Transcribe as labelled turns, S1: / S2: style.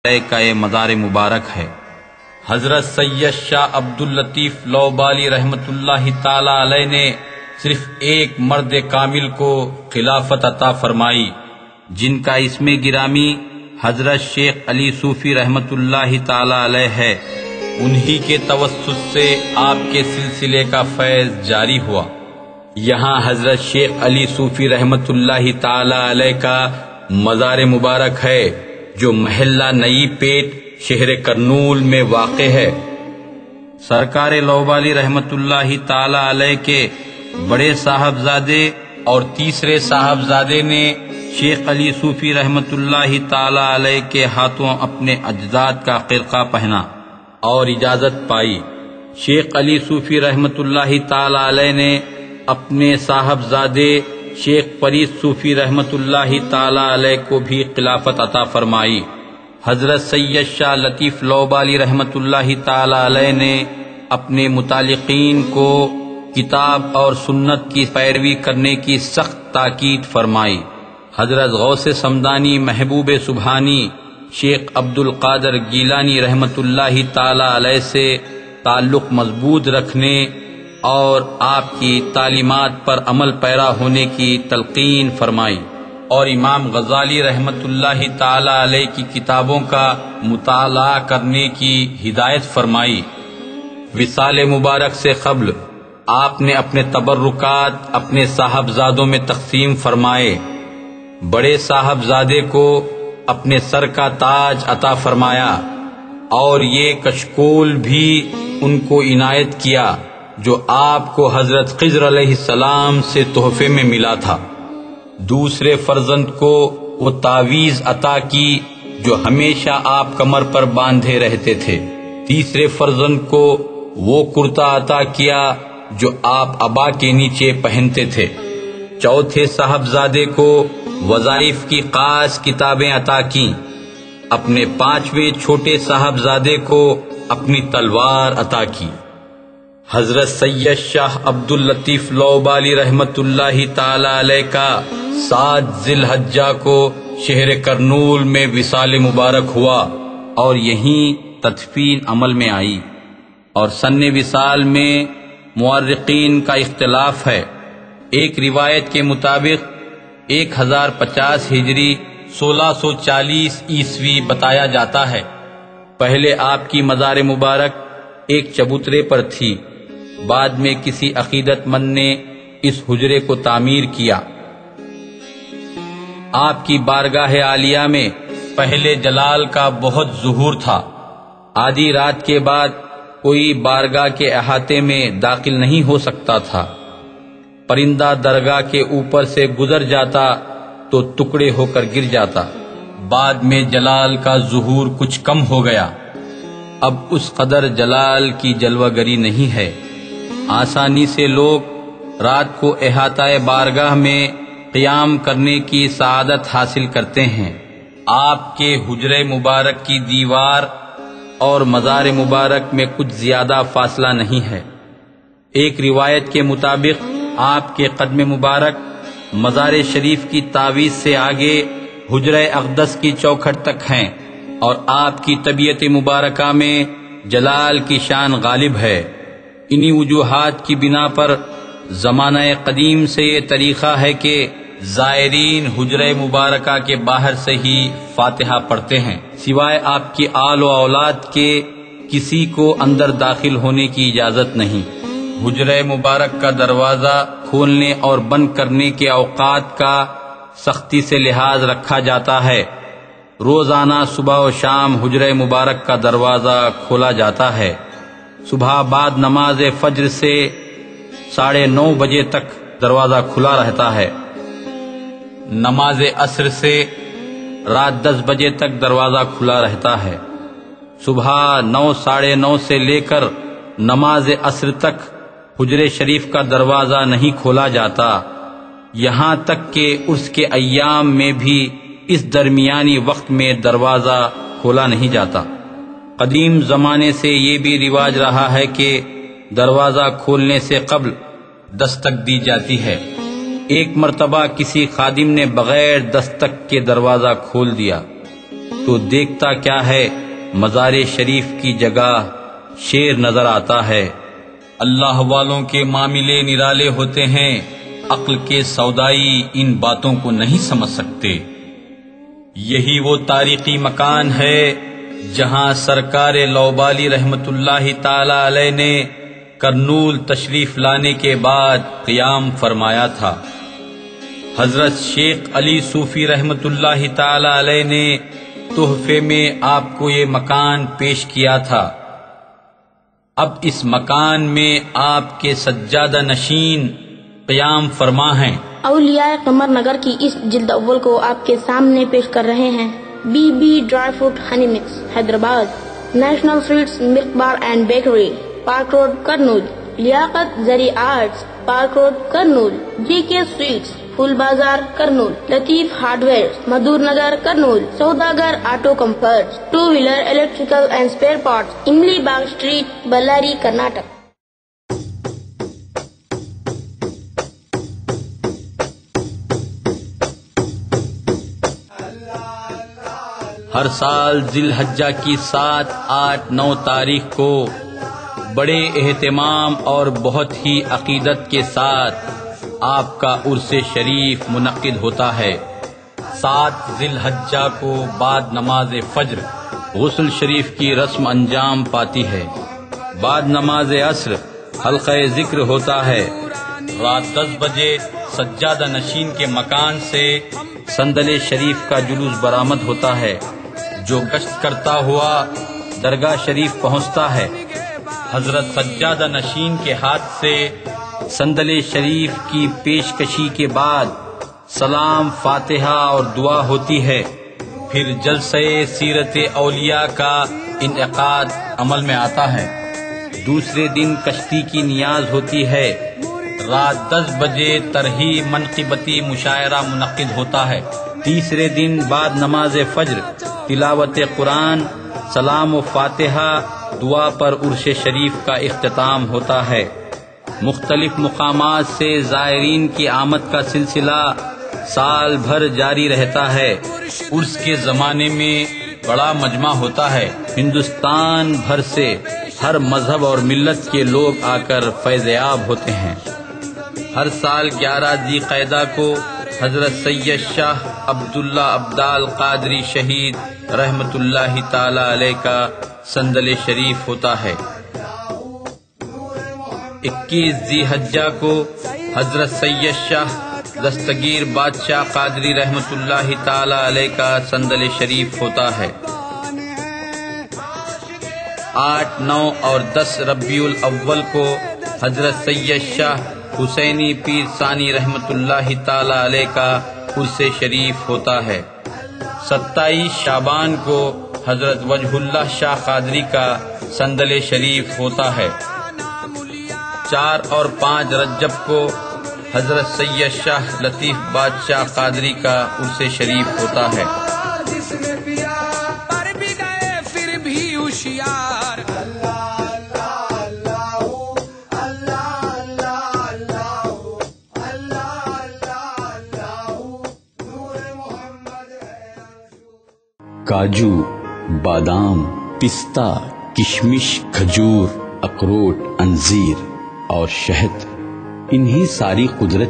S1: کا یہ مزار مبارک ہے۔ حضرت سید شاہ عبداللطیف لوبالی رحمۃ اللہ تعالی علیہ نے صرف ایک مرد کامل کو خلافت عطا فرمائی، جن کا اسم گرامی حضرت شیخ علی صوفی رحمۃ اللہ تعالی علیہ ہے۔ انہی کے توسط سے آپ کے سلسلے کا فیض جاری ہوا۔ یہاں حضرت شیخ علی صوفی رحمۃ اللہ تعالی علیہ کا مزار مبارک ہے، جو محلہ نئی پیٹ شہر کرنول میں واقع ہے۔ سرکار لوبالی رحمۃ اللہ تعالی علیہ کے بڑے صاحبزادے اور تیسرے صاحبزادے نے شیخ علی صوفی رحمۃ اللہ تعالی علیہ کے ہاتھوں اپنے اجداد کا خرقہ پہنا اور اجازت پائی۔ شیخ علی صوفی رحمۃ اللہ تعالی علیہ نے اپنے صاحبزادے شیخ فرید صوفی رحمۃ اللہ تعالی علیہ کو بھی خلافت عطا فرمائی۔ حضرت سید شاہ لطیف لوبالی رحمۃ اللہ تعالی علیہ نے اپنے متعلقین کو کتاب اور سنت کی پیروی کرنے کی سخت تاکید فرمائی۔ حضرت غوث سمدانی محبوب سبحانی شیخ عبد القادر گیلانی رحمۃ اللہ تعالی علیہ سے تعلق مضبوط رکھنے اور آپ کی تعلیمات پر عمل پیرا ہونے کی تلقین فرمائی، اور امام غزالی رحمۃ اللہ تعالی علیہ کی کتابوں کا مطالعہ کرنے کی ہدایت فرمائی۔ وصال مبارک سے قبل آپ نے اپنے تبرکات اپنے صاحبزادوں میں تقسیم فرمائے۔ بڑے صاحبزادے کو اپنے سر کا تاج عطا فرمایا، اور یہ کشکول بھی ان کو عنایت کیا جو آپ کو حضرت خضر علیہ السلام سے تحفے میں ملا تھا۔ دوسرے فرزند کو وہ تعویذ عطا کی جو ہمیشہ آپ کمر پر باندھے رہتے تھے۔ تیسرے فرزند کو وہ کرتا عطا کیا جو آپ عبا کے نیچے پہنتے تھے۔ چوتھے صاحبزادے کو وظائف کی خاص کتابیں عطا کیں۔ اپنے پانچویں چھوٹے صاحبزادے کو اپنی تلوار عطا کی۔ حضرت سید شاہ عبداللطیف لوبالی رحمۃ اللہ تعالی علیہ کا 7 ذی الحجہ کو شہر کرنول میں وصال مبارک ہوا، اور یہیں تدفین عمل میں آئی، اور سن وصال میں مورخین کا اختلاف ہے۔ ایک روایت کے مطابق 1050 ہجری 1640 عیسوی بتایا جاتا ہے۔ پہلے آپ کی مزار مبارک ایک چبوترے پر تھی، بعد میں کسی عقیدت مند نے اس حجرے کو تعمیر کیا۔ آپ کی بارگاہ عالیہ میں پہلے جلال کا بہت ظہور تھا۔ آدھی رات کے بعد کوئی بارگاہ کے احاطے میں داخل نہیں ہو سکتا تھا۔ پرندہ درگاہ کے اوپر سے گزر جاتا تو ٹکڑے ہو کر گر جاتا۔ بعد میں جلال کا ظہور کچھ کم ہو گیا، اب اس قدر جلال کی جلوہ گری نہیں ہے۔ آسانی سے لوگ رات کو احاطہ بارگاہ میں قیام کرنے کی سعادت حاصل کرتے ہیں۔ آپ کے حجرے مبارک کی دیوار اور مزار مبارک میں کچھ زیادہ فاصلہ نہیں ہے۔ ایک روایت کے مطابق آپ کے قدم مبارک مزار شریف کی تعویذ سے آگے حجرہ اقدس کی چوکھٹ تک ہیں، اور آپ کی طبیعت مبارکہ میں جلال کی شان غالب ہے۔ انہی وجوہات کی بنا پر زمانہ قدیم سے یہ طریقہ ہے کہ زائرین حجرہ مبارکہ کے باہر سے ہی فاتحہ پڑھتے ہیں، سوائے آپ کی آل و اولاد کے کسی کو اندر داخل ہونے کی اجازت نہیں۔ حجرہ مبارک کا دروازہ کھولنے اور بند کرنے کے اوقات کا سختی سے لحاظ رکھا جاتا ہے۔ روزانہ صبح و شام حجرہ مبارک کا دروازہ کھولا جاتا ہے۔ صبح بعد نماز فجر سے 9:30 بجے تک دروازہ کھلا رہتا ہے۔ نماز عصر سے رات 10 بجے تک دروازہ کھلا رہتا ہے۔ صبح 9 ساڑھے 9 سے لے کر نماز عصر تک حجرے شریف کا دروازہ نہیں کھولا جاتا، یہاں تک کہ اس کے ایام میں بھی اس درمیانی وقت میں دروازہ کھولا نہیں جاتا۔ قدیم زمانے سے یہ بھی رواج رہا ہے کہ دروازہ کھولنے سے قبل دستک دی جاتی ہے۔ ایک مرتبہ کسی خادم نے بغیر دستک کے دروازہ کھول دیا، تو دیکھتا کیا ہے مزار شریف کی جگہ شیر نظر آتا ہے۔ اللہ والوں کے معاملے نرالے ہوتے ہیں، عقل کے سودائی ان باتوں کو نہیں سمجھ سکتے۔ یہی وہ تاریخی مکان ہے جہاں سرکار لوبالی رحمت اللہ تعالی علیہ نے کرنول تشریف لانے کے بعد قیام فرمایا تھا۔ حضرت شیخ علی صوفی رحمت اللہ تعالی علیہ نے تحفے میں آپ کو یہ مکان پیش کیا تھا۔ اب اس مکان میں آپ کے سجادہ نشین قیام فرما ہیں۔
S2: اولیاء قمر نگر کی اس جلد اول کو آپ کے سامنے پیش کر رہے ہیں۔ B B dry fruit honey mix, Hyderabad. National sweets milk bar and bakery, park road, Kurnool. Liaqat زرعی arts, park road, Kurnool. G K sweets, Phool Bazaar, Kurnool. Latif hardware, Maddur Nagar, Kurnool. Saudagar auto comfort, two wheeler, electrical and spare parts, Imli Bagh street, بلاری، Karnataka.
S1: ہر سال ذی الحجہ کی 7، 8، 9 تاریخ کو بڑے اہتمام اور بہت ہی عقیدت کے ساتھ آپ کا عرس شریف منعقد ہوتا ہے۔ 7 ذی الحجہ کو بعد نماز فجر غسل شریف کی رسم انجام پاتی ہے۔ بعد نماز عصر حلقہ ذکر ہوتا ہے۔ رات 10 بجے سجادہ نشین کے مکان سے صندل شریف کا جلوس برآمد ہوتا ہے، جو گشت کرتا ہوا درگاہ شریف پہنچتا ہے۔ حضرت سجادہ نشین کے ہاتھ سے صندل شریف کی پیشکشی کے بعد سلام، فاتحہ اور دعا ہوتی ہے۔ پھر جلسہ سیرت اولیاء کا انعقاد عمل میں آتا ہے۔ دوسرے دن کشتی کی نیاز ہوتی ہے۔ رات 10 بجے ترہی منقبتی مشاعرہ منعقد ہوتا ہے۔ تیسرے دن بعد نماز فجر تلاوت قرآن، سلام و فاتحہ، دعا پر عرس شریف کا اختتام ہوتا ہے۔ مختلف مقامات سے زائرین کی آمد کا سلسلہ سال بھر جاری رہتا ہے۔ عرس کے زمانے میں بڑا مجمع ہوتا ہے۔ ہندوستان بھر سے ہر مذہب اور ملت کے لوگ آ کر فیض یاب ہوتے ہیں۔ ہر سال 11 ذی القعدہ کو حضرت سید شاہ عبداللہ ابدال قادری شہید رحمت اللہ تعالی علیہ کا صندل شریف ہوتا ہے۔ 21 ذی الحجہ کو حضرت سید شاہ دستگیر بادشاہ قادری رحمت اللہ تعالی علیہ کا صندل شریف ہوتا ہے۔ 8، 9 اور 10 ربیع الاول کو حضرت سید شاہ حسینی پیر ثانی رحمت اللہ تعالی علیہ کا عرس شریف ہوتا ہے۔ 27 شعبان کو حضرت وجہ اللہ شاہ قادری کا صندل شریف ہوتا ہے۔ 4 اور 5 رجب کو حضرت سید شاہ لطیف بادشاہ قادری کا عرس شریف ہوتا ہے۔
S3: کاجو، بادام، پستہ، کشمش، کھجور، اخروٹ، انجیر اور شہد، انہی ساری قدرت